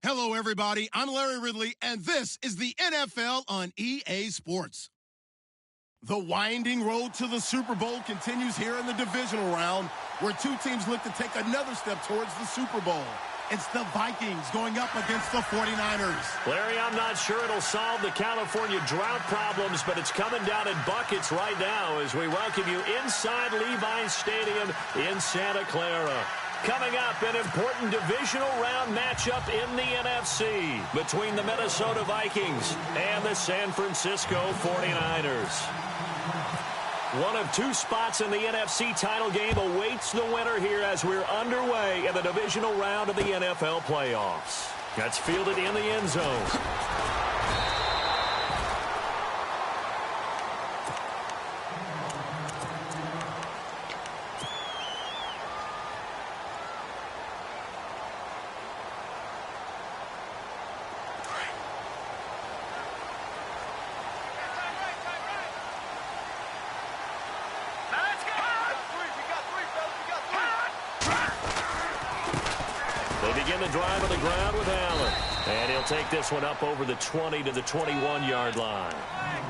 Hello, everybody. I'm Larry Ridley, and this is the NFL on EA Sports. The winding road to the Super Bowl continues here in the divisional round, where two teams look to take another step towards the Super Bowl. It's the Vikings going up against the 49ers. Larry, I'm not sure it'll solve the California drought problems, but it's coming down in buckets right now as we welcome you inside Levi's Stadium in Santa Clara. Coming up, an important divisional round matchup in the NFC between the Minnesota Vikings and the San Francisco 49ers. One of two spots in the NFC title game awaits the winner here as we're underway in the divisional round of the NFL playoffs. That's fielded in the end zone. Begin the drive on the ground with Allen. And he'll take this one up over the 20 to the 21-yard line.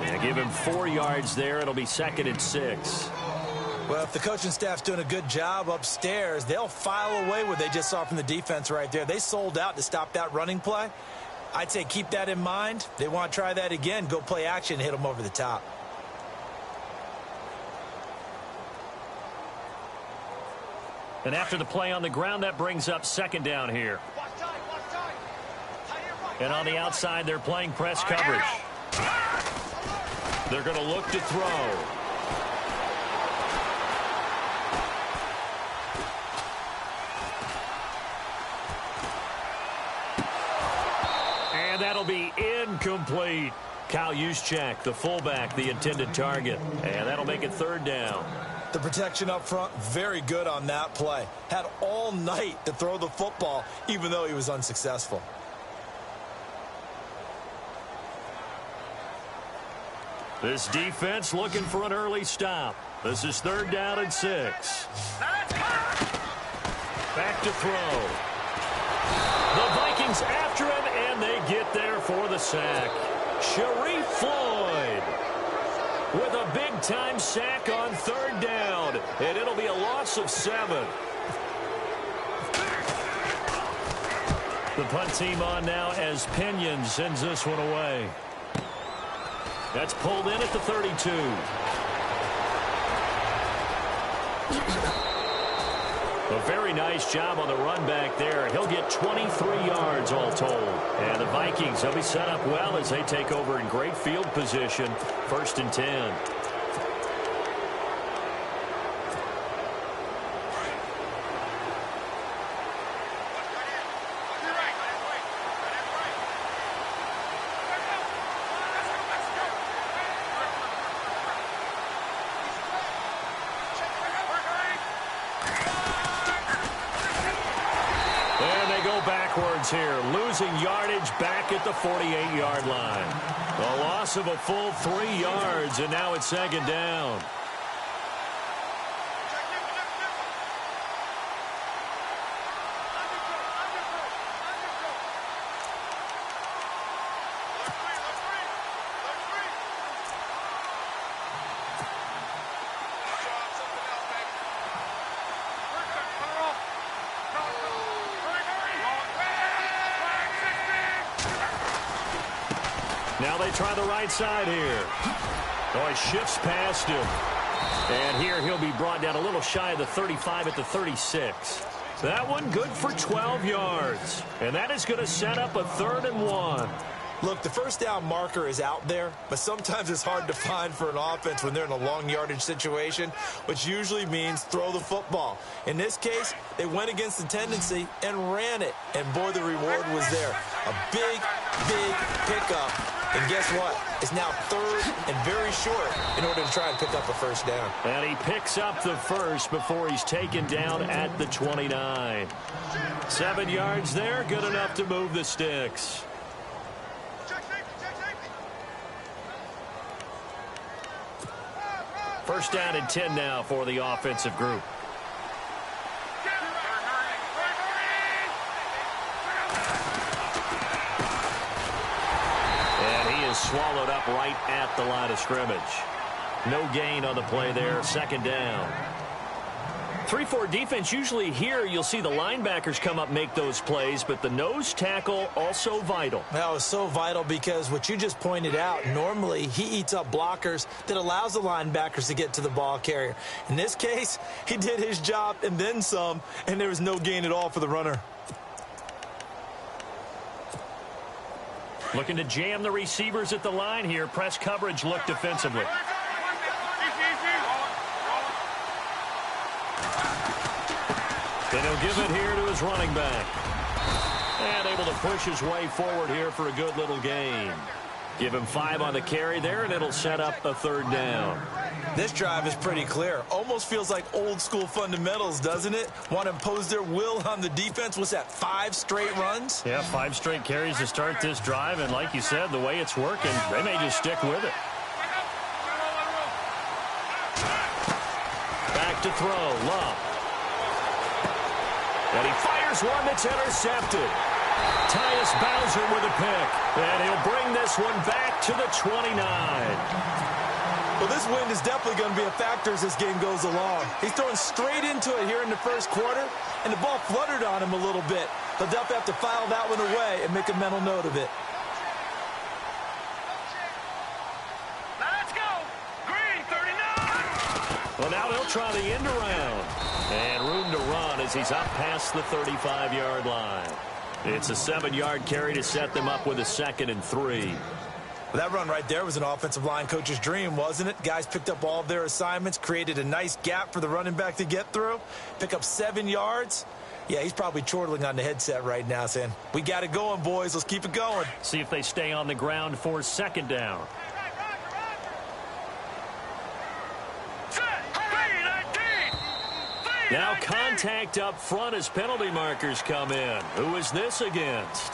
And give him 4 yards there. It'll be 2nd and 6. Well, if the coaching staff's doing a good job upstairs, they'll file away what they just saw from the defense right there. They sold out to stop that running play. I'd say keep that in mind. They want to try that again. Go play action and hit them over the top. And after the play on the ground, that brings up 2nd down here. And on the outside, they're playing press coverage. They're going to look to throw. And that'll be incomplete. Kyle Juszczyk, the fullback, the intended target. And that'll make it 3rd down. The protection up front, very good on that play. Had all night to throw the football, even though he was unsuccessful. This defense looking for an early stop. This is 3rd down and 6. Back to throw. The Vikings after him, and they get there for the sack. Sharif Floyd with a big-time sack on 3rd down, and it'll be a loss of 7. The punt team on now as Pinion sends this one away. That's pulled in at the 32. A very nice job on the run back there. He'll get 23 yards all told. And the Vikings, they'll be set up well as they take over in great field position. 1st and 10. Here, losing yardage back at the 48-yard line. A loss of a full 3 yards, and now it's 2nd down. Now they try the right side here. Oh, he shifts past him. And here he'll be brought down a little shy of the 35 at the 36. That one good for 12 yards. And that is going to set up a 3rd and 1. Look, the 1st down marker is out there, but sometimes it's hard to find for an offense when they're in a long yardage situation, which usually means throw the football. In this case, they went against the tendency and ran it. And, boy, the reward was there. A big, big pickup. And guess what? It's now 3rd and very short in order to try and pick up a 1st down. And he picks up the 1st before he's taken down at the 29. 7 yards there, good enough to move the sticks. First down and 10 now for the offensive group. swallowed up right at the line of scrimmage. No gain on the play there, second down. 3-4 defense, usually here you'll see the linebackers come up make those plays, but the nose tackle also vital. That was so vital because what you just pointed out, normally he eats up blockers that allows the linebackers to get to the ball carrier. In this case, he did his job and then some, and there was no gain at all for the runner. Looking to jam the receivers at the line here. Press coverage look defensively. And he'll give it here to his running back. And able to push his way forward here for a good little gain. Give him 5 on the carry there, and it'll set up a third down. This drive is pretty clear. Almost feels like old school fundamentals, doesn't it? Want to impose their will on the defense. What's that, 5 straight runs? Yeah, 5 straight carries to start this drive. And like you said, the way it's working, they may just stick with it. Back to throw, Love. And he fires one that's intercepted. Tyus Bowser with a pick. And he'll bring this one back to the 29. Well, this wind is definitely going to be a factor as this game goes along. He's throwing straight into it here in the first quarter, and the ball fluttered on him a little bit. He'll definitely have to file that one away and make a mental note of it. Let's go! Green, 39! Well, now they'll try the end around. And room to run as he's up past the 35-yard line. It's a 7-yard carry to set them up with a 2nd and 3. Well, that run right there was an offensive line coach's dream, wasn't it? Guys picked up all of their assignments, created a nice gap for the running back to get through, pick up 7 yards. Yeah, he's probably chortling on the headset right now saying, we got it going, boys. Let's keep it going. See if they stay on the ground for 2nd down. Now contact up front as penalty markers come in. Who is this against?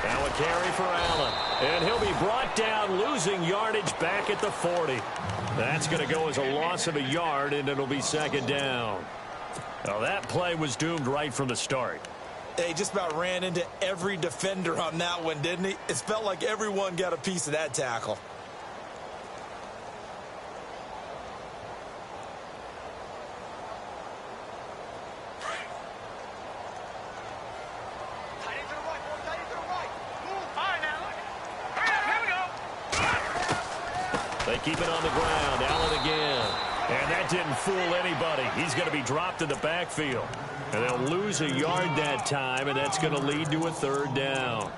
Now a carry for Allen. And he'll be brought down, losing yardage back at the 40. That's going to go as a loss of a yard, and it'll be 2nd down. Now, that play was doomed right from the start. He just about ran into every defender on that one, didn't he? It felt like everyone got a piece of that tackle. They keep it on the ground. Allen again. And that didn't fool anybody. He's going to be dropped in the backfield. And they'll lose a yard that time, and that's going to lead to a 3rd down.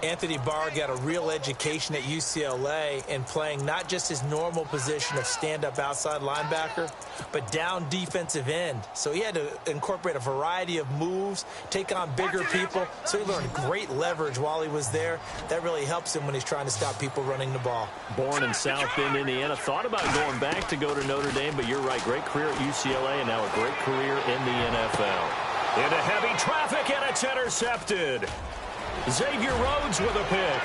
Anthony Barr got a real education at UCLA in playing not just his normal position of stand-up outside linebacker, but down defensive end. So he had to incorporate a variety of moves, take on bigger people. So he learned great leverage while he was there. That really helps him when he's trying to stop people running the ball. Born in South Bend, Indiana. Thought about going back to go to Notre Dame, but you're right. Great career at UCLA and now a great career in the NFL. Into heavy traffic, and it's intercepted. Xavier Rhodes with a pick.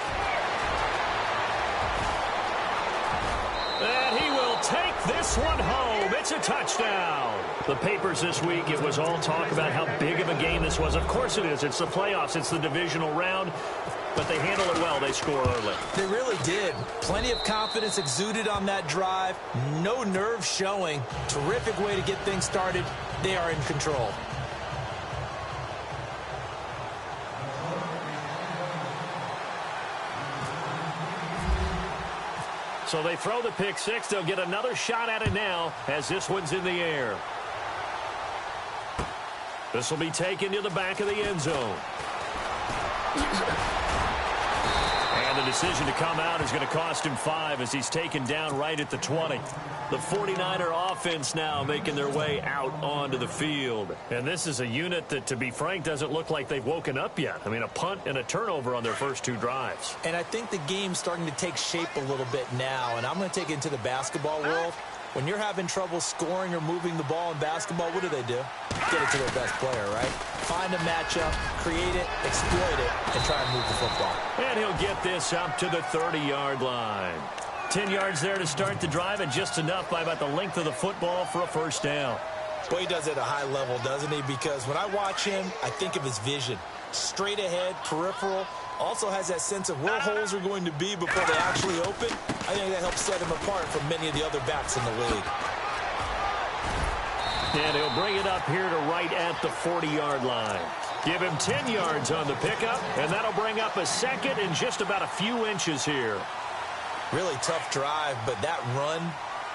And he will take this one home. It's a touchdown. The papers this week, it was all talk about how big of a game this was. Of course it is. It's the playoffs. It's the divisional round. But they handle it well. They score early. They really did. Plenty of confidence exuded on that drive. No nerve showing. Terrific way to get things started. They are in control. So they throw the pick six. They'll get another shot at it now as this one's in the air. This will be taken to the back of the end zone. And the decision to come out is going to cost him 5 as he's taken down right at the 20. The 49er offense now making their way out onto the field. And this is a unit that, to be frank, doesn't look like they've woken up yet. I mean, a punt and a turnover on their first 2 drives. And I think the game's starting to take shape a little bit now. And I'm going to take it into the basketball world. When you're having trouble scoring or moving the ball in basketball, what do? get it to their best player, right? Find a matchup, create it, exploit it, and try and move the football. And he'll get this up to the 30-yard line. 10 yards there to start the drive, and just enough by about the length of the football for a first down. Well, he does it at a high level, doesn't he? Because when I watch him, I think of his vision. Straight ahead, peripheral. Also has that sense of where holes are going to be before they actually open. I think that helps set him apart from many of the other backs in the league. And he'll bring it up here to right at the 40-yard line. Give him 10 yards on the pickup, and that'll bring up a second in just about a few inches here. Really tough drive, but that run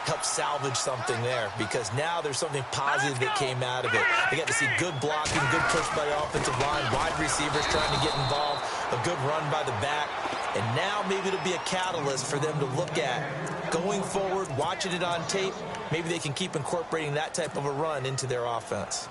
helped salvage something there because now there's something positive that came out of it. They got to see good blocking, good push by the offensive line, wide receivers trying to get involved, a good run by the back, and now maybe it'll be a catalyst for them to look at going forward, watching it on tape. Maybe they can keep incorporating that type of a run into their offense.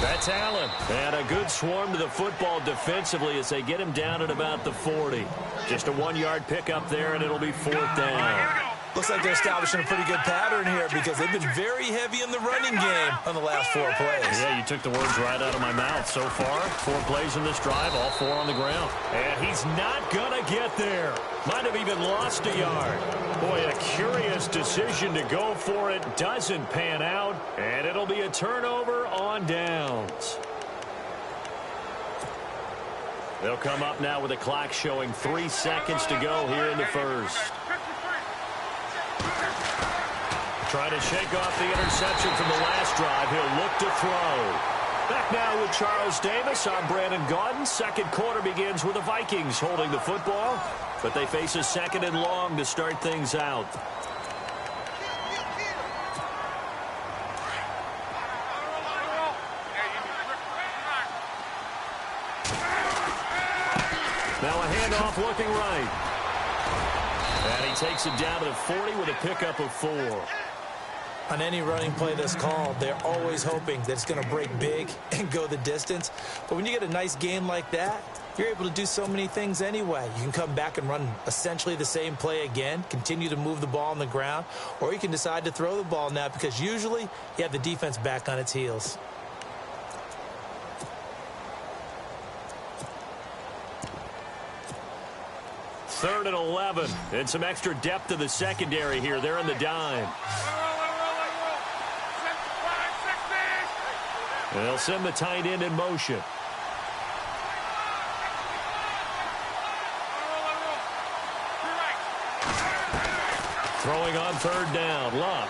That's Allen. And a good swarm to the football defensively as they get him down at about the 40. Just a 1-yard pickup there, and it'll be 4th down. Looks like they're establishing a pretty good pattern here because they've been very heavy in the running game on the last 4 plays. Yeah, you took the words right out of my mouth. So far, 4 plays in this drive, all 4 on the ground. And he's not going to get there. Might have even lost a yard. Boy, a curious decision to go for it. Doesn't pan out, and it'll be a turnover on downs. They'll come up now with a clock showing 3 seconds to go here in the first. Trying to shake off the interception from the last drive. He'll look to throw. Back now with Charles Davis. I'm Brandon Gaudin. Second quarter begins with the Vikings holding the football, but they face a 2nd and long to start things out. Now a handoff looking right. And he takes it down to the 40 with a pickup of 4. On any running play that's called, they're always hoping that it's going to break big and go the distance. But when you get a nice game like that, you're able to do so many things anyway. You can come back and run essentially the same play again, continue to move the ball on the ground, or you can decide to throw the ball now because usually you have the defense back on its heels. Third and 11, and some extra depth to the secondary here. They're in the dime. They'll send the tight end in motion. Throwing on 3rd down, Luck.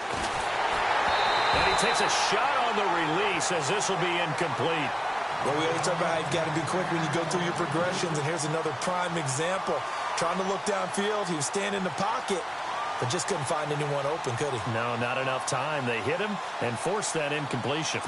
And he takes a shot on the release as this will be incomplete. Well, we always talk about how you've got to be quick when you go through your progressions, and here's another prime example. Trying to look downfield, he was standing in the pocket, but just couldn't find anyone open, could he? No, not enough time. They hit him and forced that incompletion.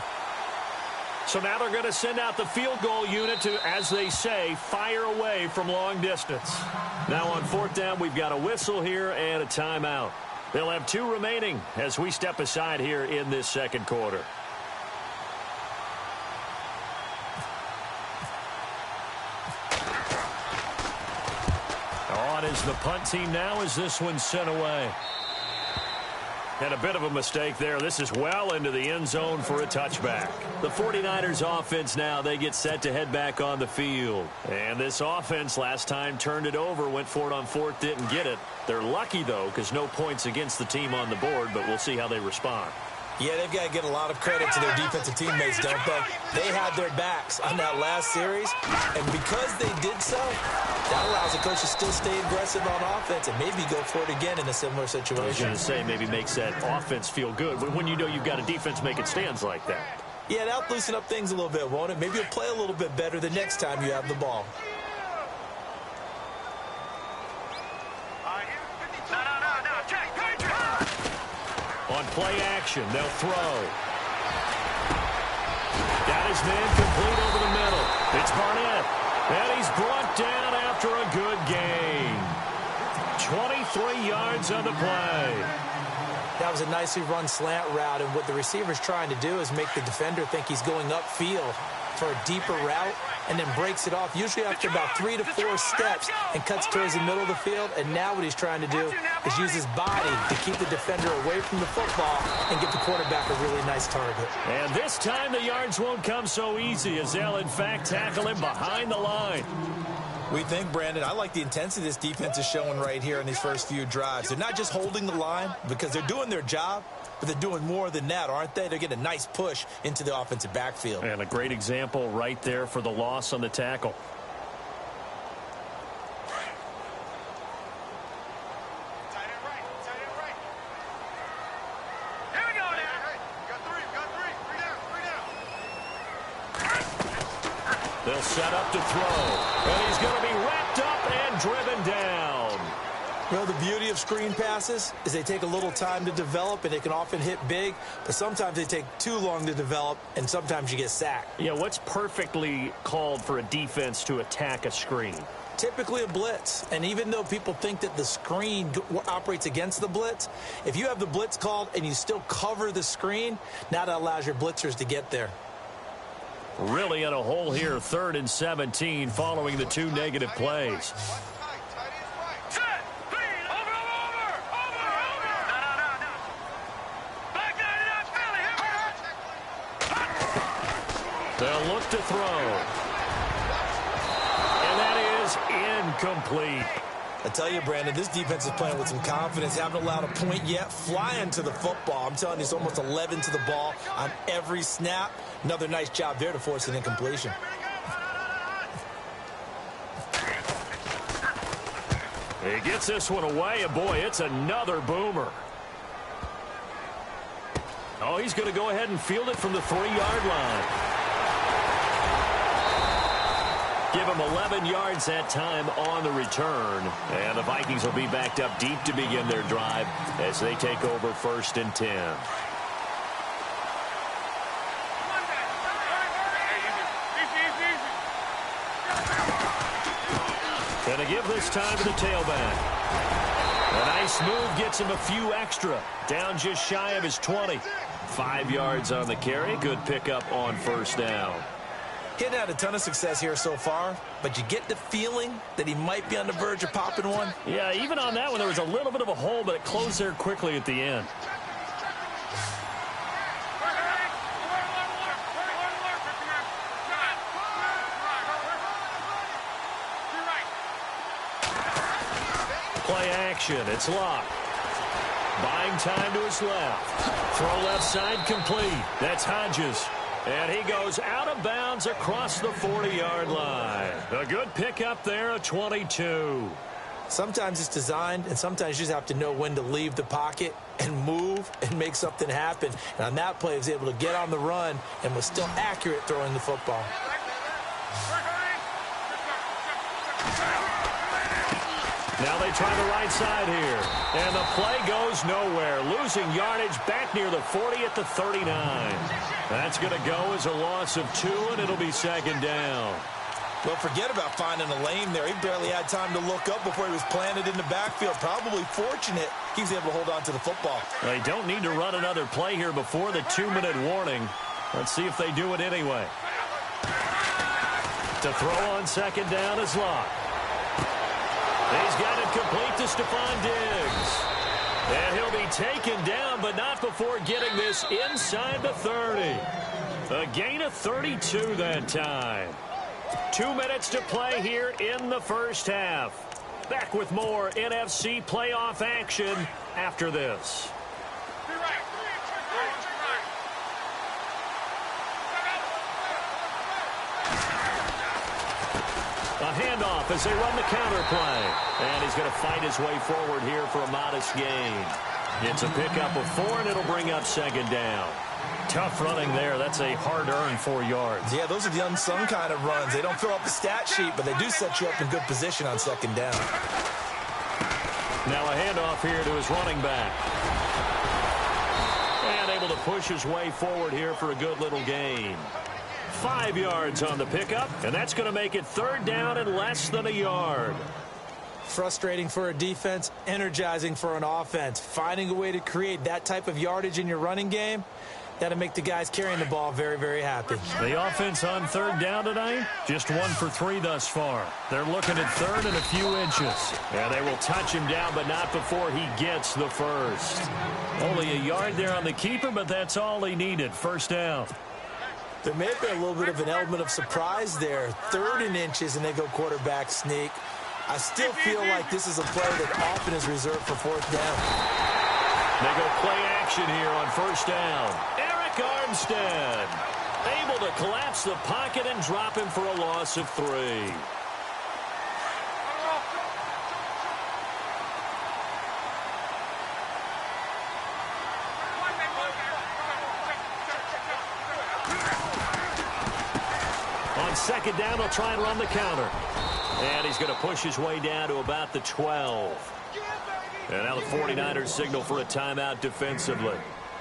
So now they're going to send out the field goal unit to, as they say, fire away from long distance. Now on 4th down, we've got a whistle here and a timeout. They'll have 2 remaining as we step aside here in this second quarter. On is the punt team now as this one's sent away. And a bit of a mistake there. This is well into the end zone for a touchback. The 49ers offense now, they get set to head back on the field. And this offense last time turned it over, went for it on 4th, didn't get it. They're lucky, though, because no points against the team on the board, but we'll see how they respond. Yeah, they've got to get a lot of credit to their defensive teammates, don't they? They had their backs on that last series, and because they did so, that allows the coach to still stay aggressive on offense and maybe go for it again in a similar situation. I was going to say, maybe makes that offense feel good when you know you've got a defense making stands like that. Yeah, that'll loosen up things a little bit, won't it? Maybe you'll play a little bit better the next time you have the ball. On play action, they'll throw. Got his man complete over the middle. It's Barnett. And he's brought down after a good gain. 23 yards on the play. That was a nicely run slant route, and what the receiver's trying to do is make the defender think he's going upfield. for a deeper route and then breaks it off, usually after about 3 to 4 steps, and cuts towards the middle of the field. And now what he's trying to do is use his body to keep the defender away from the football and give the quarterback a really nice target. And this time the yards won't come so easy, as they'll, in fact, tackle him behind the line. We think, Brandon, I like the intensity this defense is showing right here in these first few drives. They're not just holding the line because they're doing their job, but they're doing more than that, aren't they? They're getting a nice push into the offensive backfield. And a great example right there for the loss on the tackle. They'll set up to throw, and he's going to be wrapped up and driven down. Well, the beauty of screen passes is they take a little time to develop, and they can often hit big, but sometimes they take too long to develop, and sometimes you get sacked. Yeah, what's perfectly called for a defense to attack a screen? Typically a blitz, and even though people think that the screen operates against the blitz, if you have the blitz called and you still cover the screen, now that allows your blitzers to get there. Really in a hole here, 3rd and 17, following the 2 negative plays. They'll look to throw. And that is incomplete. I tell you, Brandon, this defense is playing with some confidence. Haven't allowed a point yet. Flying to the football. I'm telling you, it's almost 11 to the ball on every snap. Another nice job there to force an incompletion. He gets this one away, and boy, it's another boomer. Oh, he's going to go ahead and field it from the 3-yard line. Give him 11 yards that time on the return. And the Vikings will be backed up deep to begin their drive as they take over 1st and 10. Going to give this time to the tailback. A nice move gets him a few extra. Down just shy of his 20. 5 yards on the carry. Good pickup on 1st down. Getting had a ton of success here so far, but you get the feeling that he might be on the verge of popping one. Yeah, even on that one, there was a little bit of a hole, but it closed there quickly at the end. Play action. It's locked. Buying time to his left. Throw left side complete. That's Hodges. And he goes out of bounds across the 40-yard line. A good pickup there, a 22. Sometimes it's designed, and sometimes you just have to know when to leave the pocket and move and make something happen. And on that play, he was able to get on the run and was still accurate throwing the football. Now they try the right side here. And the play goes nowhere. Losing yardage back near the 40 at the 39. That's going to go as a loss of 2, and it'll be 2nd down. Well, forget about finding a lane there. He barely had time to look up before he was planted in the backfield. Probably fortunate he was able to hold on to the football. They don't need to run another play here before the 2-minute warning. Let's see if they do it anyway. To throw on 2nd down is locked. He's got it complete to Stephon Diggs. And he'll be taken down, but not before getting this inside the 30. A gain of 32 that time. 2 minutes to play here in the 1st half. Back with more NFC playoff action after this. A handoff as they run the counter play. And he's going to fight his way forward here for a modest gain. It's a pickup of 4, and it'll bring up 2nd down. Tough running there. That's a hard-earned 4 yards. Yeah, those are the unsung kind of runs. They don't fill up the stat sheet, but they do set you up in good position on 2nd down. Now a handoff here to his running back. And able to push his way forward here for a good little gain. 5 yards on the pickup, and that's going to make it 3rd down and less than a yard. Frustrating for a defense, energizing for an offense. Finding a way to create that type of yardage in your running game, That'll make the guys carrying the ball very, very happy. The offense on third down tonight, just 1 for 3 thus far. They're looking at third and a few inches. And they will touch him down, but not before he gets the first. Only a yard there on the keeper, but that's all he needed. First down. There may have been a little bit of an element of surprise there. 3rd and inches, and they go quarterback sneak. I still feel like this is a play that often is reserved for 4th down. They go play action here on first down. Eric Armstead able to collapse the pocket and drop him for a loss of 3. On second down, he'll try and run the counter. And he's going to push his way down to about the 12. And now the 49ers signal for a timeout defensively.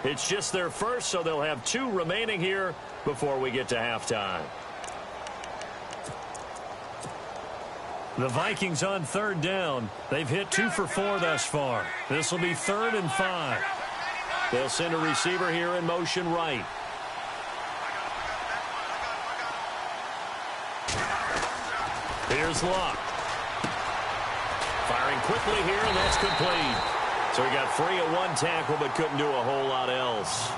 It's just their first, so they'll have 2 remaining here before we get to halftime. The Vikings on third down. They've hit 2 for 4 thus far. This will be 3rd and 5. They'll send a receiver here in motion right. Here's Luck. Firing quickly here, and that's complete. So he got free of 1 tackle, but couldn't do a whole lot else.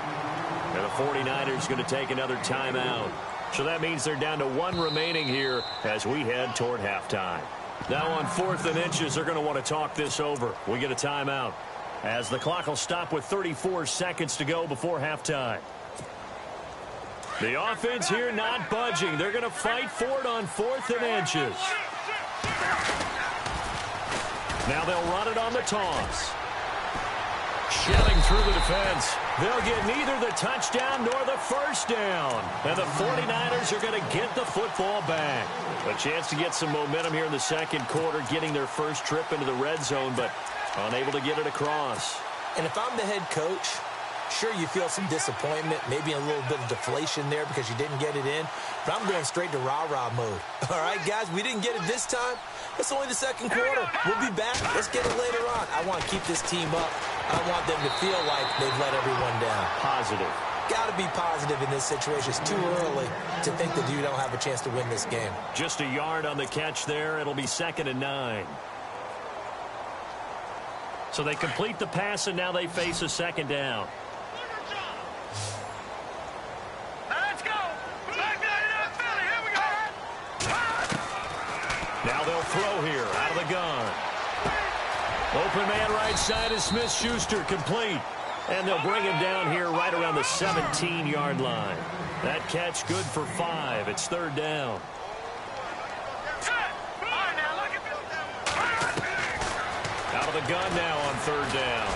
And the 49ers going to take another timeout. So that means they're down to 1 remaining here as we head toward halftime. Now on 4th and inches, they're going to want to talk this over. We get a timeout as the clock will stop with 34 seconds to go before halftime. The offense here not budging. They're going to fight for it on 4th and inches. Now they'll run it on the toss. Shelling through the defense. They'll get neither the touchdown nor the first down. And the 49ers are going to get the football back. A chance to get some momentum here in the second quarter, getting their first trip into the red zone, but unable to get it across. And if I'm the head coach, sure, you feel some disappointment, maybe a little bit of deflation there because you didn't get it in. But I'm going straight to rah-rah mode. All right, guys, we didn't get it this time. It's only the second quarter. We'll be back. Let's get it later on. I want to keep this team up. I don't want them to feel like they've let everyone down. Positive. Got to be positive in this situation. It's too early to think that you don't have a chance to win this game. Just a yard on the catch there. It'll be 2nd and 9. So they complete the pass, and now they face a 2nd down. Now they'll throw here out of the gun. Open man right side is Smith-Schuster, complete. And they'll bring him down here right around the 17-yard line. That catch good for 5. It's 3rd down. Out of the gun now on 3rd down.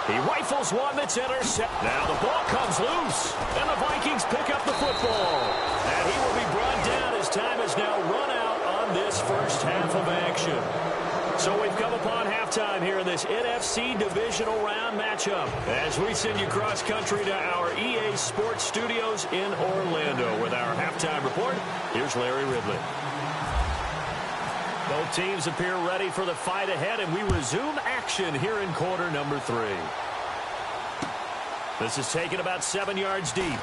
He rifles one that's intercepted. Now the ball comes loose, and the Vikings pick up the football. And he will be brought down as time has now run out on this first half of action. So we've come upon halftime here in this NFC divisional round matchup as we send you cross country to our EA Sports Studios in Orlando with our halftime report. Here's Larry Ridley. Both teams appear ready for the fight ahead, and we resume action here in quarter number 3. This is taken about 7 yards deep.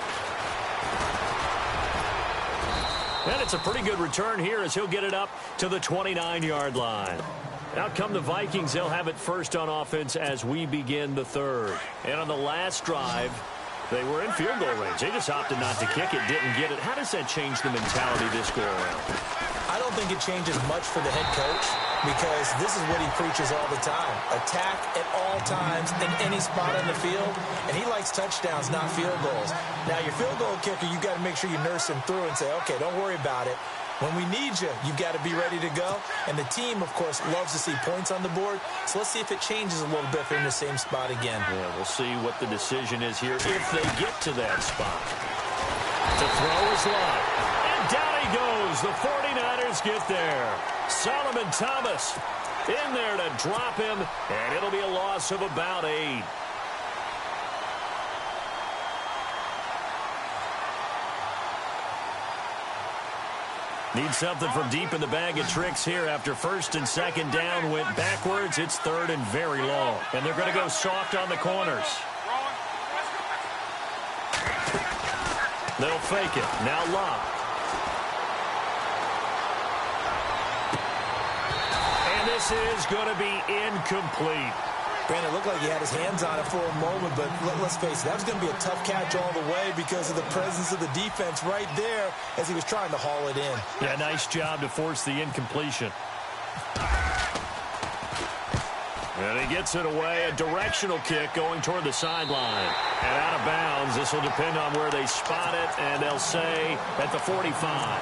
And it's a pretty good return here as he'll get it up to the 29-yard line. Out come the Vikings. They'll have it first on offense as we begin the 3rd. And on the last drive, they were in field goal range. They just opted not to kick it, didn't get it. How does that change the mentality this go around? I don't think it changes much for the head coach because this is what he preaches all the time. Attack at all times in any spot on the field, and he likes touchdowns, not field goals. Now, your field goal kicker, you got to make sure you nurse him through and say, okay, don't worry about it. When we need you, you've got to be ready to go. And the team, of course, loves to see points on the board. So let's see if it changes a little bit if they're in the same spot again. Yeah, we'll see what the decision is here if they get to that spot. To throw is Luck. And down he goes. The 49ers get there. Solomon Thomas in there to drop him. And it'll be a loss of about 8. Need something from deep in the bag of tricks here after 1st and 2nd down went backwards. It's 3rd and very long. And they're going to go soft on the corners. They'll fake it. Now Locke. And this is going to be incomplete. Brandon, it looked like he had his hands on it for a moment, but let's face it, that was going to be a tough catch all the way because of the presence of the defense right there as he was trying to haul it in. Yeah, nice job to force the incompletion. And he gets it away, a directional kick going toward the sideline. And out of bounds, this will depend on where they spot it, and they'll say at the 45.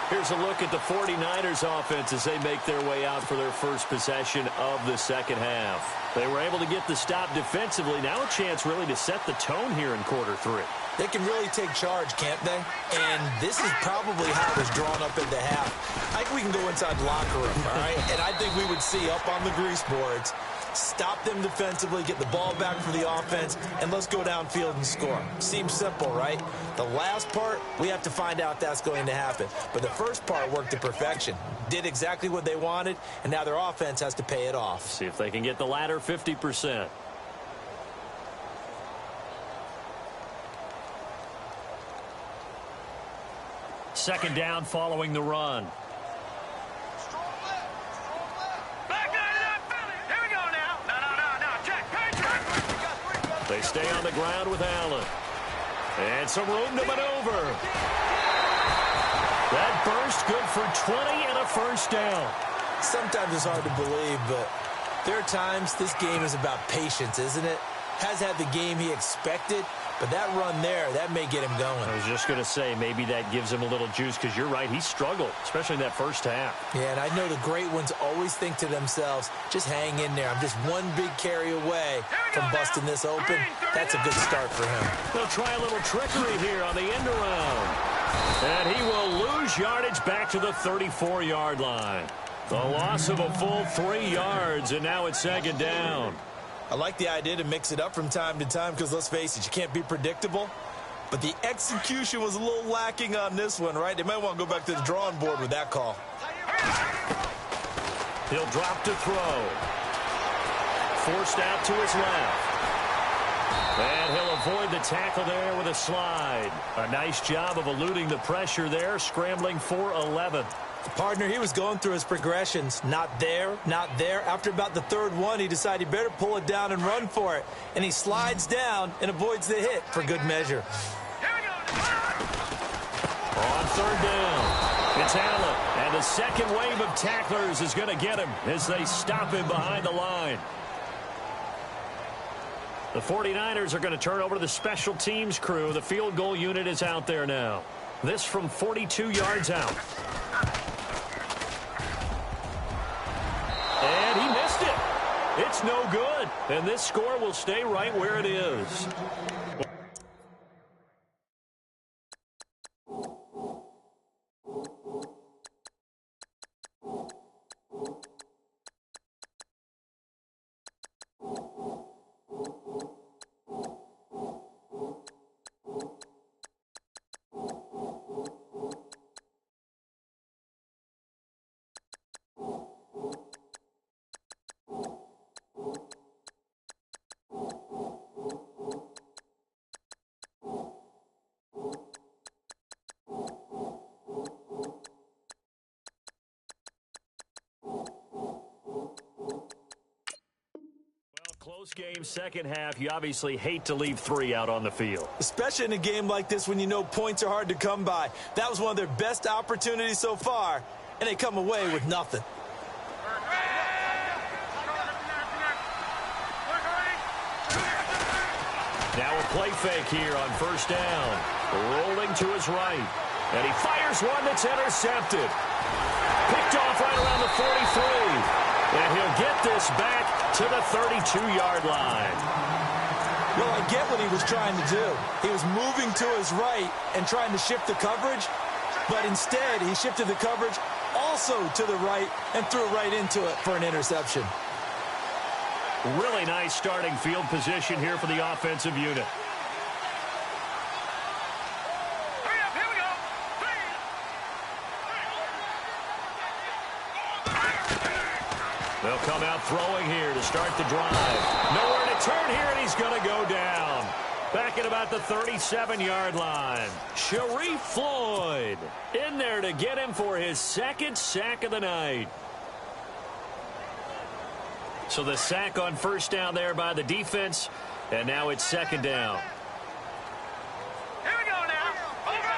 Here's a look at the 49ers offense as they make their way out for their first possession of the second half. They were able to get the stop defensively. Now a chance really to set the tone here in quarter three. They can really take charge, can't they? And this is probably how it was drawn up in the half. I think we can go inside the locker room, all right? And I think we would see up on the grease boards, stop them defensively, get the ball back for the offense, and let's go downfield and score. Seems simple, right? The last part, we have to find out if that's going to happen. But the first part worked to perfection. Did exactly what they wanted, and now their offense has to pay it off. See if they can get the latter 50%. Second down following the run. They stay on the ground with Allen. And some room to maneuver. That burst good for 20 and a first down. Sometimes it's hard to believe, but there are times this game is about patience, isn't it? Has had the game he expected, but that run there, that may get him going. I was just going to say, maybe that gives him a little juice because you're right, he struggled, especially in that first half. Yeah, and I know the great ones always think to themselves, just hang in there. I'm just one big carry away from busting this open. That's a good start for him. They'll try a little trickery here on the end around. And he will lose yardage back to the 34-yard line. The loss of a full 3 yards, and now it's second down. I like the idea to mix it up from time to time because, let's face it, you can't be predictable. But the execution was a little lacking on this one, right? They might want to go back to the drawing board with that call. He'll drop to throw. Forced out to his left. And he'll avoid the tackle there with a slide. A nice job of eluding the pressure there, scrambling for 11. Partner, he was going through his progressions. Not there, not there. After about the third one, he decided he better pull it down and run for it. And he slides down and avoids the hit for good measure. On third down, it's Allen. And the second wave of tacklers is going to get him as they stop him behind the line. The 49ers are going to turn over to the special teams crew. The field goal unit is out there now. This from 42 yards out. And he missed it. It's no good. And this score will stay right where it is. Close game, second half. You obviously hate to leave 3 out on the field. Especially in a game like this when you know points are hard to come by. That was one of their best opportunities so far, and they come away with nothing. Now a play fake here on first down. Rolling to his right. And he fires one that's intercepted. Picked off right around the 43. And he'll get this back to the 32-yard line. Well, I get what he was trying to do. He was moving to his right and trying to shift the coverage, but instead he shifted the coverage also to the right and threw right into it for an interception. Really nice starting field position here for the offensive unit. They'll come out throwing here to start the drive. Nowhere to turn here, and he's going to go down. Back at about the 37-yard line. Sharif Floyd in there to get him for his second sack of the night. So the sack on first down there by the defense, and now it's second down. Here we go now. Over.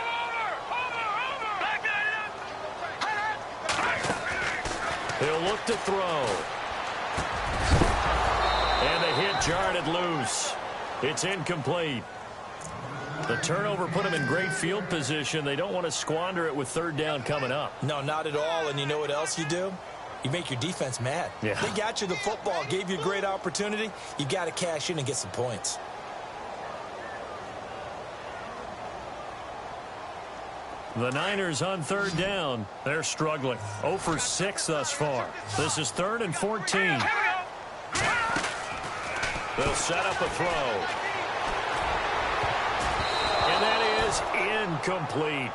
Back He'll look to throw. And the hit jarred it loose. It's incomplete. The turnover put them in great field position. They don't want to squander it with third down coming up. No, not at all. And you know what else you do? You make your defense mad. Yeah. They got you the football, gave you a great opportunity. You got to cash in and get some points. The Niners on third down. They're struggling. 0 for 6 thus far. This is 3rd and 14. They'll set up a throw. And that is incomplete.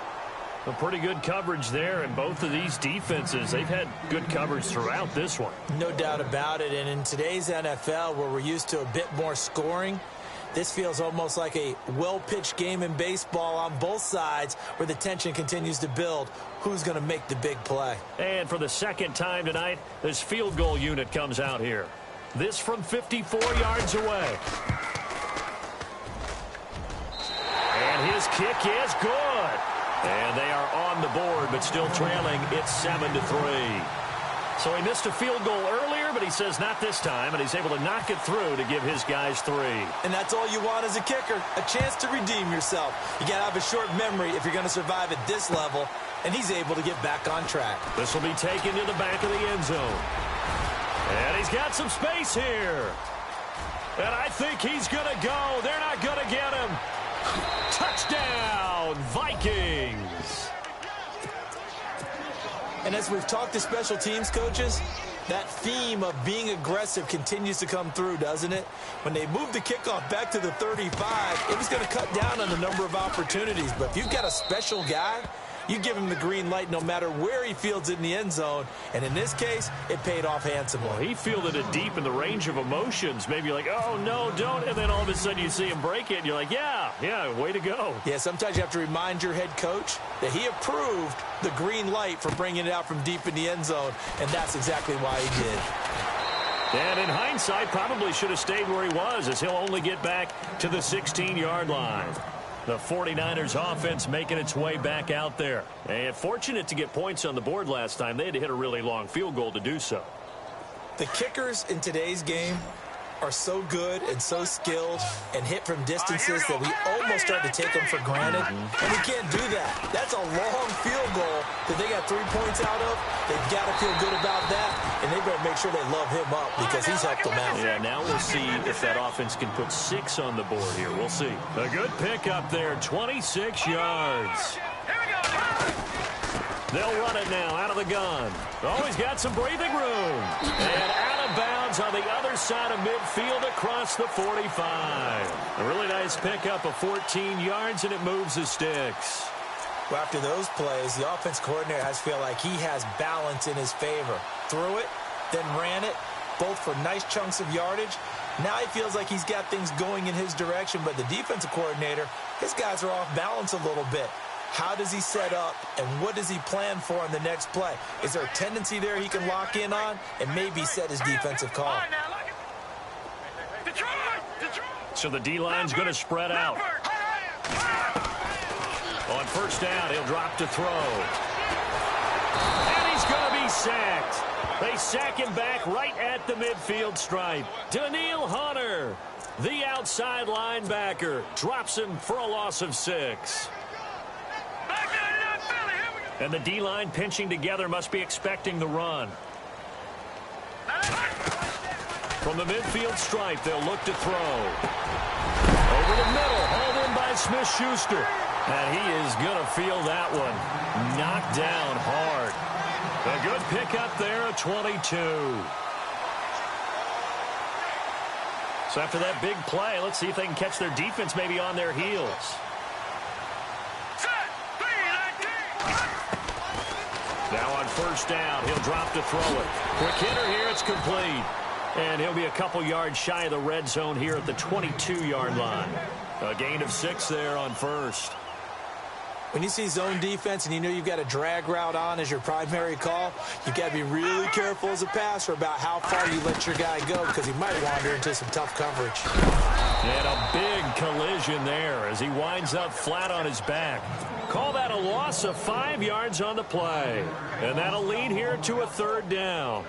A pretty good coverage there, and both of these defenses, they've had good coverage throughout this one. No doubt about it. And in today's NFL, where we're used to a bit more scoring, this feels almost like a well-pitched game in baseball on both sides where the tension continues to build. Who's going to make the big play? And for the second time tonight, this field goal unit comes out here. This from 54 yards away. And his kick is good. And they are on the board, but still trailing. It's 7-3. So he missed a field goal earlier, but he says not this time, and he's able to knock it through to give his guys 3. And that's all you want as a kicker, a chance to redeem yourself. You got to have a short memory if you're going to survive at this level, and he's able to get back on track. This will be taken to the back of the end zone. And he's got some space here. And I think he's going to go. They're not going to get him. Touchdown, Vikings. And as we've talked to special teams coaches, that theme of being aggressive continues to come through, doesn't it? When they moved the kickoff back to the 35, it was going to cut down on the number of opportunities. But if you've got a special guy, you give him the green light no matter where he fields it in the end zone. And in this case, it paid off handsomely. Well, he fielded it deep in the range of emotions. Maybe like, oh, no, don't. And then all of a sudden you see him break it, and you're like, yeah, way to go. Yeah, sometimes you have to remind your head coach that he approved the green light for bringing it out from deep in the end zone, and that's exactly why he did. And in hindsight, probably should have stayed where he was, as he'll only get back to the 16-yard line. The 49ers offense making its way back out there. And fortunate to get points on the board last time. They had to hit a really long field goal to do so. The kickers in today's game are so good and so skilled and hit from distances that we almost start to take them for granted. And we can't do that. That's a long field goal that they got 3 points out of. They've got to feel good about that, and they better make sure they love him up because he's helped them out. Yeah, now we'll see if that offense can put 6 on the board here. We'll see. A good pickup there, 26 yards. They'll run it now out of the gun. Oh, he's got some breathing room. And out of bounds on the other side of midfield across the 45. A really nice pickup of 14 yards, and it moves the sticks. Well, after those plays, the offense coordinator has to feel like he has balance in his favor. Threw it, then ran it, both for nice chunks of yardage. Now he feels like he's got things going in his direction, but the defensive coordinator, his guys are off balance a little bit. How does he set up, and what does he plan for in the next play? Is there a tendency there he can lock in on and maybe set his defensive call? So the D-line's going to spread out. On first down, he'll drop to throw. And he's going to be sacked. They sack him back right at the midfield stripe. Daniil Hunter, the outside linebacker, drops him for a loss of 6. And the D-line pinching together must be expecting the run. From the midfield stripe, they'll look to throw. Over the middle, hauled in by Smith-Schuster. And he is going to feel that one. Knocked down hard. A good pickup there at 22. So after that big play, let's see if they can catch their defense maybe on their heels. Now on first down, he'll drop to throw it. Quick hitter here, it's complete. And he'll be a couple yards shy of the red zone here at the 22-yard line. A gain of 6 there on first. When you see zone defense and you know you've got a drag route on as your primary call, you've got to be really careful as a passer about how far you let your guy go because he might wander into some tough coverage. And a big collision there as he winds up flat on his back. Call that a loss of 5 yards on the play. And that'll lead here to a 3rd down.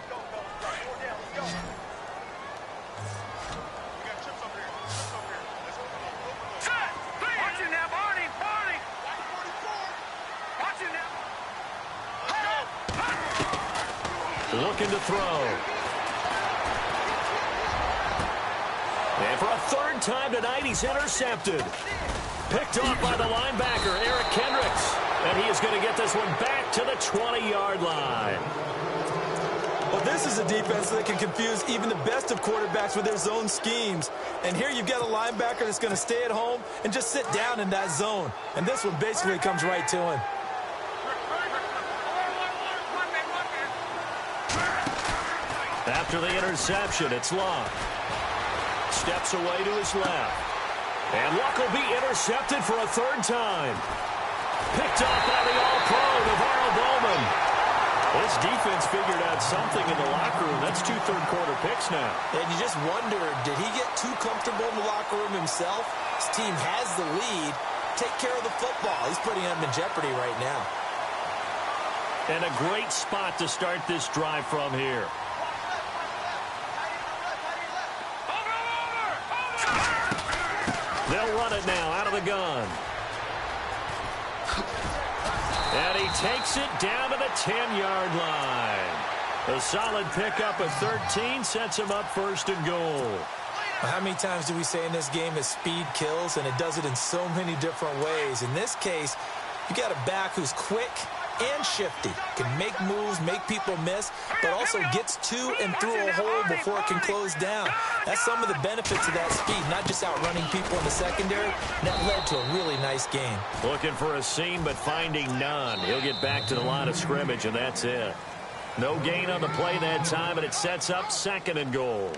Looking to throw. And for a 3rd time tonight, he's intercepted. Picked off by the linebacker, Eric Kendricks. And he is going to get this one back to the 20-yard line. Well, this is a defense that can confuse even the best of quarterbacks with their zone schemes. And here you've got a linebacker that's going to stay at home and just sit down in that zone. And this one basically comes right to him. After the interception, it's Luck. Steps away to his left. And Luck will be intercepted for a 3rd time. Picked off by the All-Pro, Navarro Bowman. This defense figured out something in the locker room. That's 2 third-quarter picks now. And you just wonder, did he get too comfortable in the locker room himself? His team has the lead. Take care of the football. He's putting them in jeopardy right now. And a great spot to start this drive from here. They'll run it now out of the gun. And he takes it down to the 10-yard line. A solid pickup of 13 sets him up 1st and goal. How many times do we say in this game that speed kills, and it does it in so many different ways? In this case, you got a back who's quick and shifty, can make moves, make people miss, but also gets to and through a hole before it can close down. That's some of the benefits of that speed, not just outrunning people in the secondary. That led to a really nice game. Looking for a seam, but finding none. He'll get back to the line of scrimmage, and that's it. No gain on the play that time, and it sets up 2nd and goal.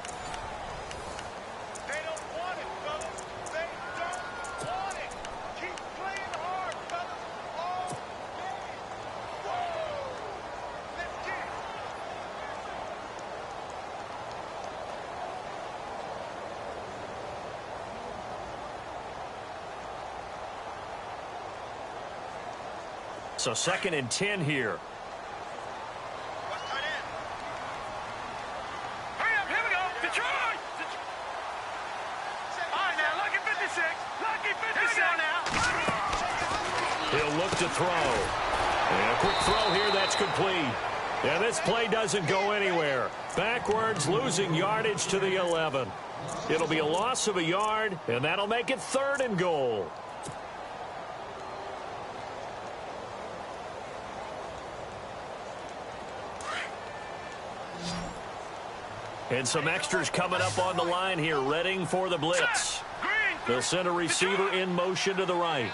So 2nd and 10 here. Hurry up, here we go. Detroit! All right, now, lucky 56. Lucky 56 now. He'll look to throw. And a quick throw here, that's complete. And this play doesn't go anywhere. Backwards, losing yardage to the 11. It'll be a loss of a yard, and that'll make it 3rd and goal. And some extras coming up on the line here, readying for the blitz. They'll send a receiver in motion to the right.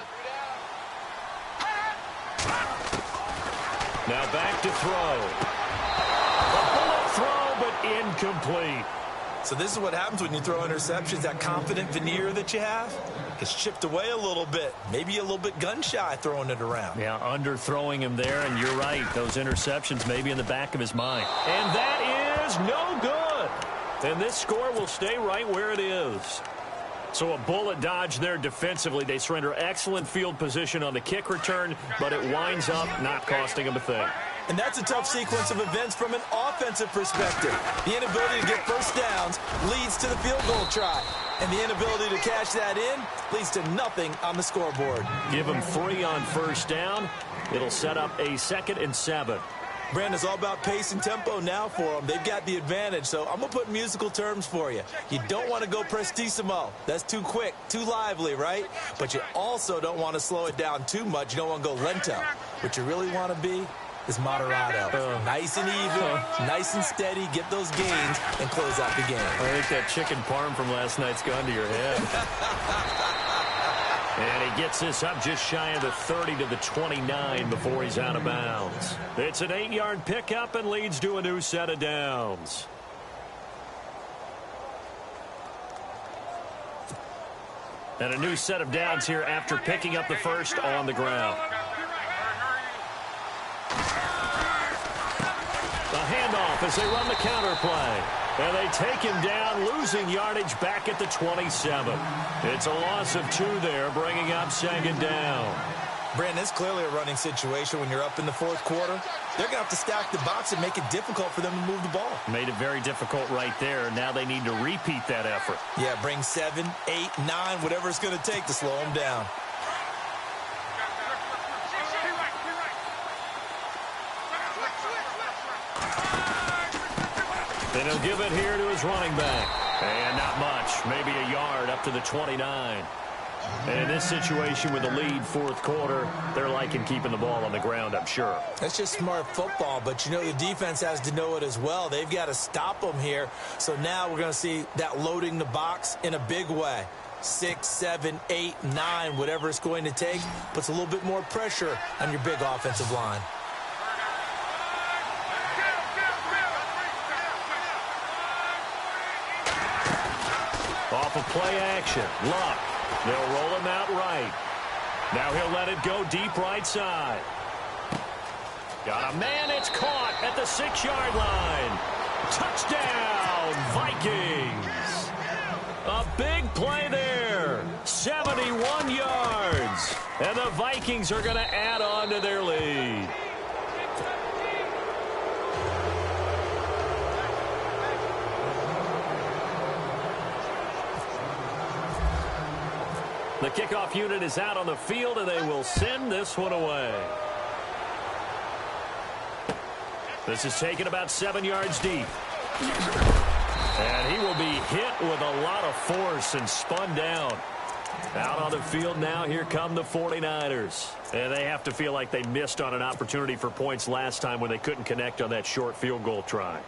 Now back to throw. A bullet throw, but incomplete. So this is what happens when you throw interceptions. That confident veneer that you have gets chipped away a little bit. Maybe a little bit gun-shy throwing it around. Yeah, underthrowing him there, and you're right. Those interceptions may be in the back of his mind. And that is no good. And this score will stay right where it is. So a bullet dodge there defensively. They surrender excellent field position on the kick return, but it winds up not costing them a thing. And that's a tough sequence of events from an offensive perspective. The inability to get first downs leads to the field goal try. And the inability to cash that in leads to nothing on the scoreboard. Give them 3 on first down. It'll set up a 2nd and 7. Brandon, it's all about pace and tempo now for them. They've got the advantage, so I'm going to put musical terms for you. You don't want to go prestissimo. That's too quick, too lively, right? But you also don't want to slow it down too much. You don't want to go lento. What you really want to be is moderato. Nice and even, nice and steady, get those gains, and close out the game. I think that chicken parm from last night's gone to your head. And he gets this up just shy of the 30 to the 29 before he's out of bounds. It's an 8-yard pickup and leads to a new set of downs. And a new set of downs here after picking up the first on the ground. The handoff as they run the counter play. And they take him down, losing yardage back at the 27. It's a loss of 2 there, bringing up second down. Brandon, it's clearly a running situation when you're up in the fourth quarter. They're going to have to stack the box and make it difficult for them to move the ball. Made it very difficult right there. Now they need to repeat that effort. Yeah, bring 7, 8, 9, whatever it's going to take to slow them down. Then he'll give it here to his running back. And not much, maybe a yard up to the 29. And in this situation with the lead fourth quarter, they're liking keeping the ball on the ground, I'm sure. That's just smart football, but you know the defense has to know it as well. They've got to stop them here. So now we're going to see that loading the box in a big way. 6, 7, 8, 9, whatever it's going to take, puts a little bit more pressure on your big offensive line. Off of play action, Luck. They'll roll him out right. Now he'll let it go deep right side. Got a man, it's caught at the 6-yard line. Touchdown, Vikings. A big play there. 71 yards. And the Vikings are going to add on to their lead. The kickoff unit is out on the field, and they will send this one away. This is taken about 7 yards deep. And he will be hit with a lot of force and spun down. Out on the field now, here come the 49ers. And they have to feel like they missed on an opportunity for points last time when they couldn't connect on that short field goal try.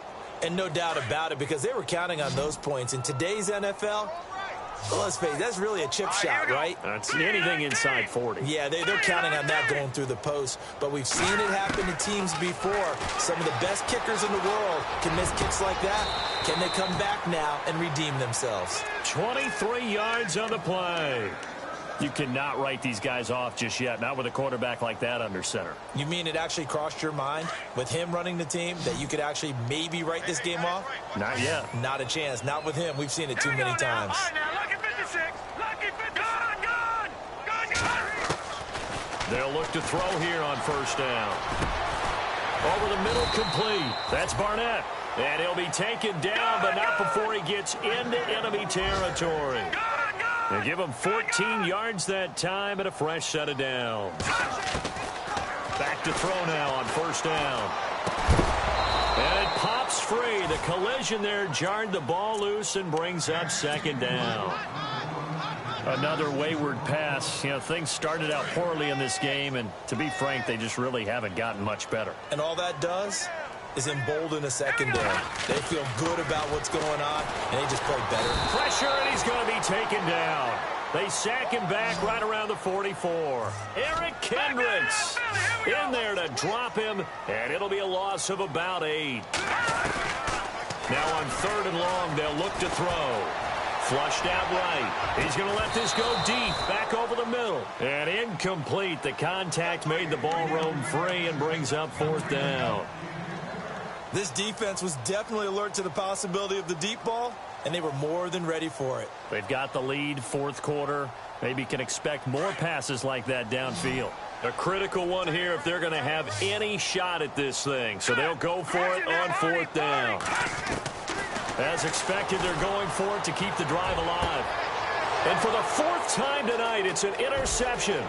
And no doubt about it, because they were counting on those points. In today's NFL, well, let's face it, that's really a chip shot, right? That's anything inside 40. Yeah, they're counting on that going through the post. But we've seen it happen to teams before. Some of the best kickers in the world can miss kicks like that. Can they come back now and redeem themselves? 23 yards on the play. You cannot write these guys off just yet, not with a quarterback like that under center. You mean it actually crossed your mind with him running the team that you could actually maybe write this game off? Not yet. Not a chance. Not with him. We've seen it too many times. All right, now, lucky 56. Lucky 56. Gone. They'll look to throw here on first down. Over the middle, complete. That's Barnett. And he'll be taken down, but not before he gets into enemy territory. They give him 14 yards that time and a fresh set of downs. Back to throw now on first down. And it pops free. The collision there jarred the ball loose and brings up second down. Another wayward pass. You know, things started out poorly in this game, and to be frank, they just really haven't gotten much better. And all that does is embolden a secondary. They feel good about what's going on, and they just play better. Pressure, and he's going to be taken down. They sack him back right around the 44. Eric Kendricks in there to drop him, and it'll be a loss of about 8. Now on 3rd and long, they'll look to throw. Flushed out right. He's going to let this go deep, back over the middle. And incomplete. The contact made the ball roam free and brings up 4th down. This defense was definitely alert to the possibility of the deep ball, and they were more than ready for it. They've got the lead, 4th quarter. Maybe can expect more passes like that downfield. A critical one here if they're going to have any shot at this thing. So they'll go for it on 4th down. As expected, they're going for it to keep the drive alive. And for the 4th time tonight, it's an interception.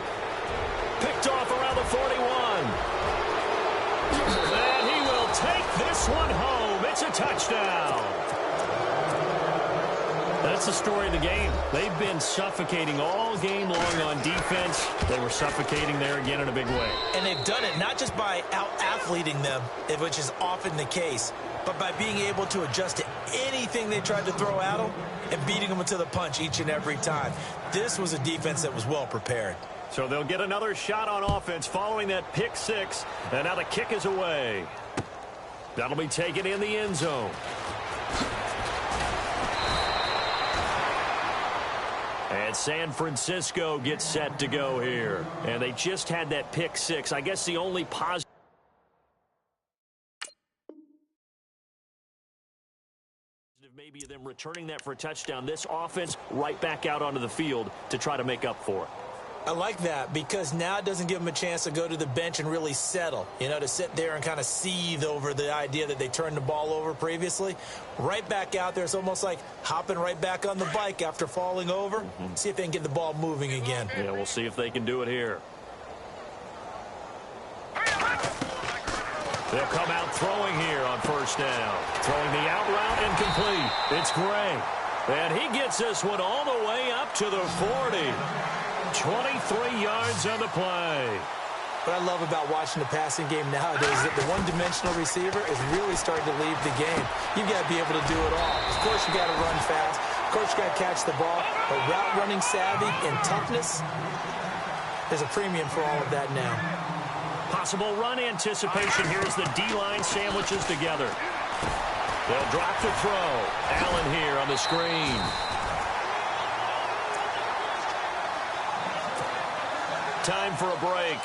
Picked off around the 41. And he will take this one home. It's a touchdown. That's the story of the game. They've been suffocating all game long on defense. They were suffocating there again in a big way. And they've done it not just by out-athleting them, which is often the case, but by being able to adjust to anything they tried to throw at them and beating them to the punch each and every time. This was a defense that was well prepared. So they'll get another shot on offense following that pick 6. And now the kick is away. That'll be taken in the end zone. And San Francisco gets set to go here. And they just had that pick six. I guess the only positive maybe them returning that for a touchdown. This offense right back out onto the field to try to make up for it. I like that because now it doesn't give them a chance to go to the bench and really settle, to sit there and kind of seethe over the idea that they turned the ball over previously. Right back out there, it's almost like hopping right back on the bike after falling over. See if they can get the ball moving again. Yeah, we'll see if they can do it here. They'll come out throwing here on first down. Throwing the out route incomplete. It's Gray. And he gets this one all the way up to the 40. 23 yards on the play. What I love about watching the passing game nowadays is that the one-dimensional receiver is really starting to leave the game. You've got to be able to do it all. Of course, you got to run fast. Of course, you got to catch the ball. But route running savvy and toughness, there's a premium for all of that now. Possible run anticipation here as the D-line sandwiches together. They'll drop the throw. Allen here on the screen. Time for a break.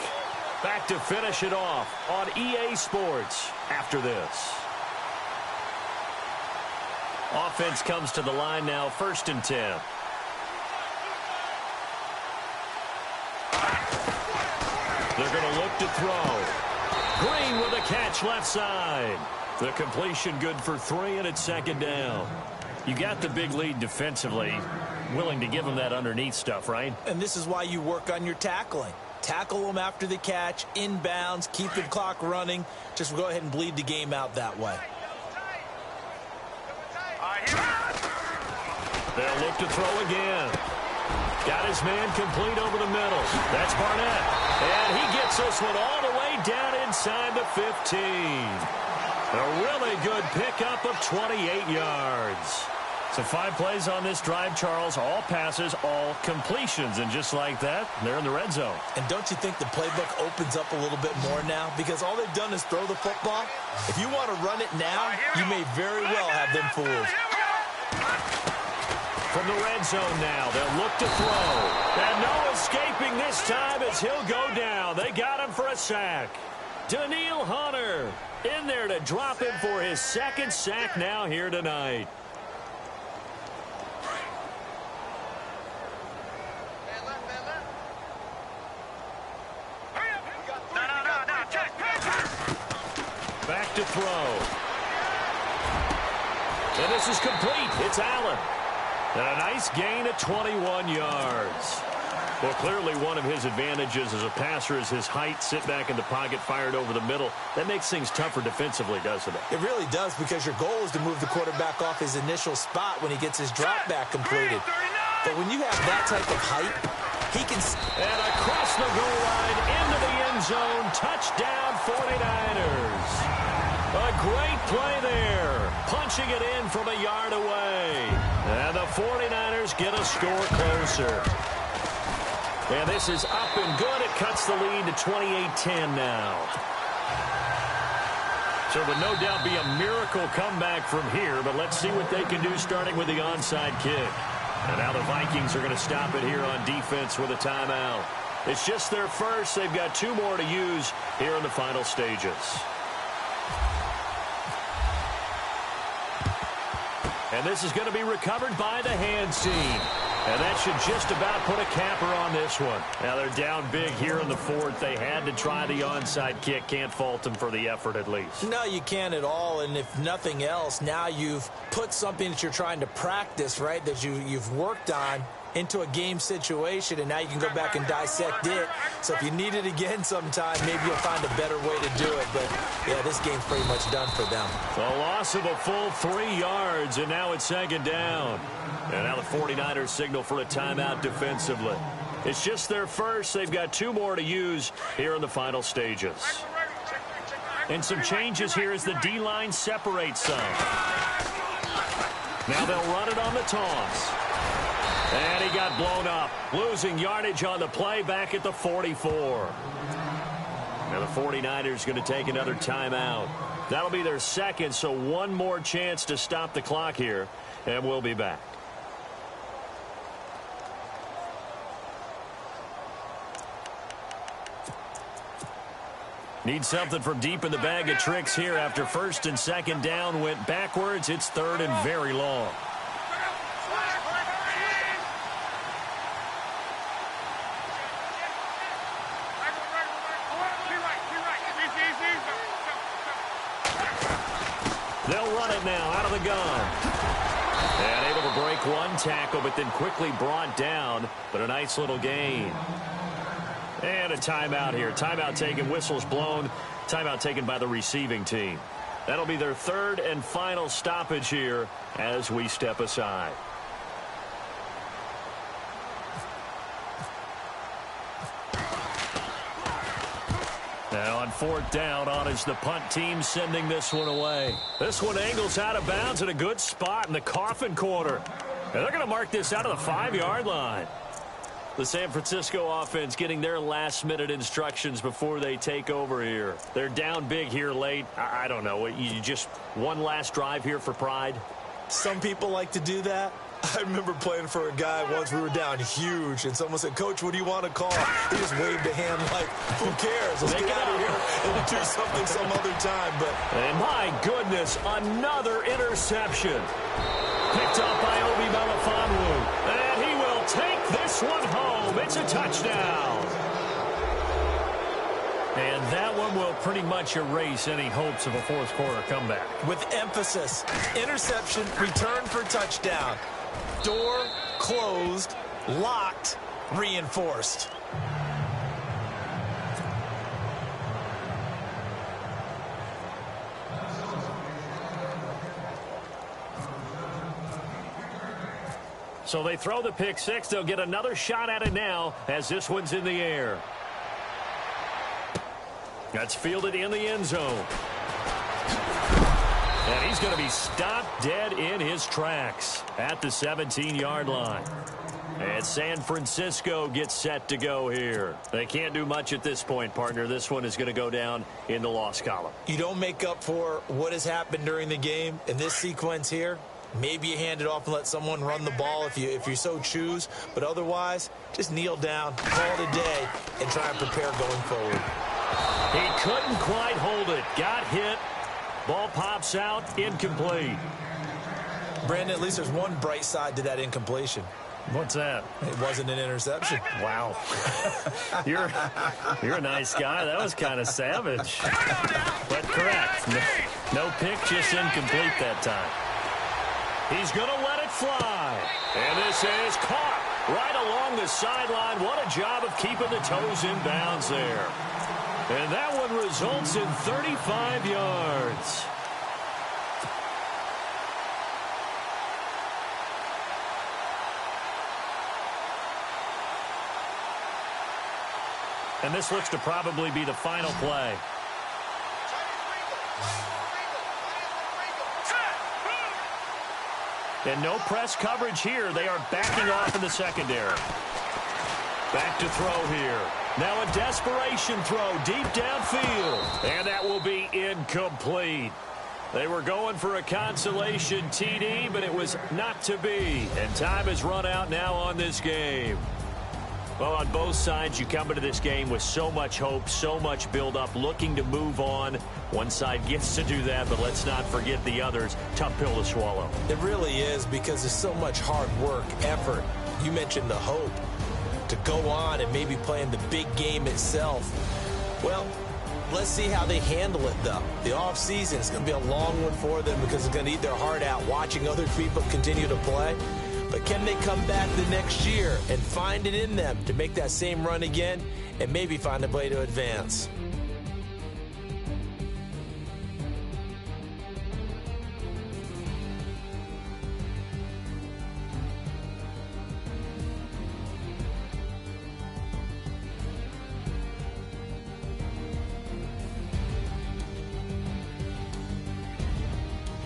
Back to finish it off on EA Sports after this. Offense comes to the line now, 1st and 10. They're going to look to throw. Green with a catch left side. The completion good for 3, and it's 2nd down. You got the big lead defensively. Willing to give them that underneath stuff, right? And this is why you work on your tackling. Tackle them after the catch, inbounds, keep the clock running. Just go ahead and bleed the game out that way. They'll look to throw again. Got his man complete over the middle. That's Barnett. And he gets this one all the way down inside the 15. A really good pickup of 28 yards. So 5 plays on this drive, Charles. All passes, all completions. And just like that, they're in the red zone. And don't you think the playbook opens up a little bit more now? Because all they've done is throw the football. If you want to run it now, you may very well have them fooled. From the red zone now, they'll look to throw. And no escaping this time as he'll go down. They got him for a sack. Daniil Hunter in there to drop him for his 2nd sack now here tonight. Back to throw. And this is complete. It's Allen. And a nice gain of 21 yards. Well, clearly one of his advantages as a passer is his height. Sit back in the pocket, fired over the middle. That makes things tougher defensively, doesn't it? It really does, because your goal is to move the quarterback off his initial spot when he gets his drop back completed. But when you have that type of height, he can... And across the goal line, into the end zone. Touchdown, 49ers. A great play there. Punching it in from a yard away. And the 49ers get a score closer. And this is up and good. It cuts the lead to 28-10 now. So it would no doubt be a miracle comeback from here, but let's see what they can do starting with the onside kick. And now the Vikings are going to stop it here on defense with a timeout. It's just their first. They've got 2 more to use here in the final stages. And this is going to be recovered by the hands team. And that should just about put a capper on this one. Now they're down big here in the 4th. They had to try the onside kick. Can't fault them for the effort at least. No, you can't at all. And if nothing else, now you've put something that you're trying to practice, right, that you've worked on into a game situation, and now you can go back and dissect it. So if you need it again sometime, maybe you'll find a better way to do it. But, yeah, this game's pretty much done for them. A loss of a full 3 yards, and now it's 2nd down. And now the 49ers signal for a timeout defensively. It's just their first. They've got 2 more to use here in the final stages. And some changes here as the D-line separates some. Now they'll run it on the toss. And he got blown up, losing yardage on the play back at the 44. Now the 49ers going to take another timeout. That'll be their 2nd, so 1 more chance to stop the clock here, and we'll be back. Need something from deep in the bag of tricks here after first and second down went backwards. It's third and very long. They'll run it now out of the gun. And able to break one tackle, but then quickly brought down. But a nice little gain. And a timeout here. Timeout taken, whistles blown. Timeout taken by the receiving team. That'll be their third and final stoppage here as we step aside. Now on fourth down, on is the punt team sending this one away. This one angles out of bounds at a good spot in the coffin corner. And they're going to mark this out of the 5-yard line. The San Francisco offense getting their last-minute instructions before they take over here. They're down big here late. I don't know. You just one last drive here for pride? Some people like to do that. I remember playing for a guy once. We were down huge, and someone said, "Coach, what do you want to call?" He just waved a hand like, "Who cares? Let's get out of here and do something some other time." But and my goodness, another interception. Picked up by Obi Melifonwu. And he will take this one home. It's a touchdown. And that one will pretty much erase any hopes of a fourth quarter comeback. With emphasis, interception, return for touchdown. Door closed, locked, reinforced. So they throw the pick six. They'll get another shot at it now as this one's in the air. That's fielded in the end zone. And he's going to be stopped dead in his tracks at the 17-yard line. And San Francisco gets set to go here. They can't do much at this point, partner. This one is going to go down in the loss column. You don't make up for what has happened during the game in this sequence here. Maybe you hand it off and let someone run the ball if you so choose. But otherwise, just kneel down, call it a day, and try and prepare going forward. He couldn't quite hold it. Got hit. Ball pops out. Incomplete. Brandon, at least there's one bright side to that incompletion. What's that? It wasn't an interception. Wow. You're a nice guy. That was kind of savage. But correct. No pick, just incomplete that time. He's going to let it fly. And this is caught right along the sideline. What a job of keeping the toes in bounds there. And that one results in 35 yards. And this looks to probably be the final play. And no press coverage here. They are backing off in the secondary. Back to throw here. Now a desperation throw deep downfield. And that will be incomplete. They were going for a consolation TD, but it was not to be. And time has run out now on this game. Well, on both sides, you come into this game with so much hope, so much build-up, looking to move on. One side gets to do that, but let's not forget the others. Tough pill to swallow. It really is, because there's so much hard work, effort. You mentioned the hope to go on and maybe play in the big game itself. Well, let's see how they handle it, though. The offseason is going to be a long one for them because it's going to eat their heart out watching other people continue to play. But can they come back the next year and find it in them to make that same run again and maybe find a way to advance?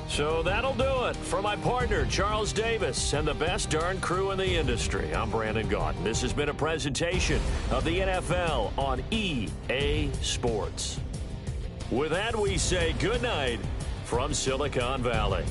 So that'll do it for my partner, Charles Davis, and the best darn crew in the industry. I'm Brandon Gaudin. This has been a presentation of the NFL on EA Sports. With that, we say good night from Silicon Valley.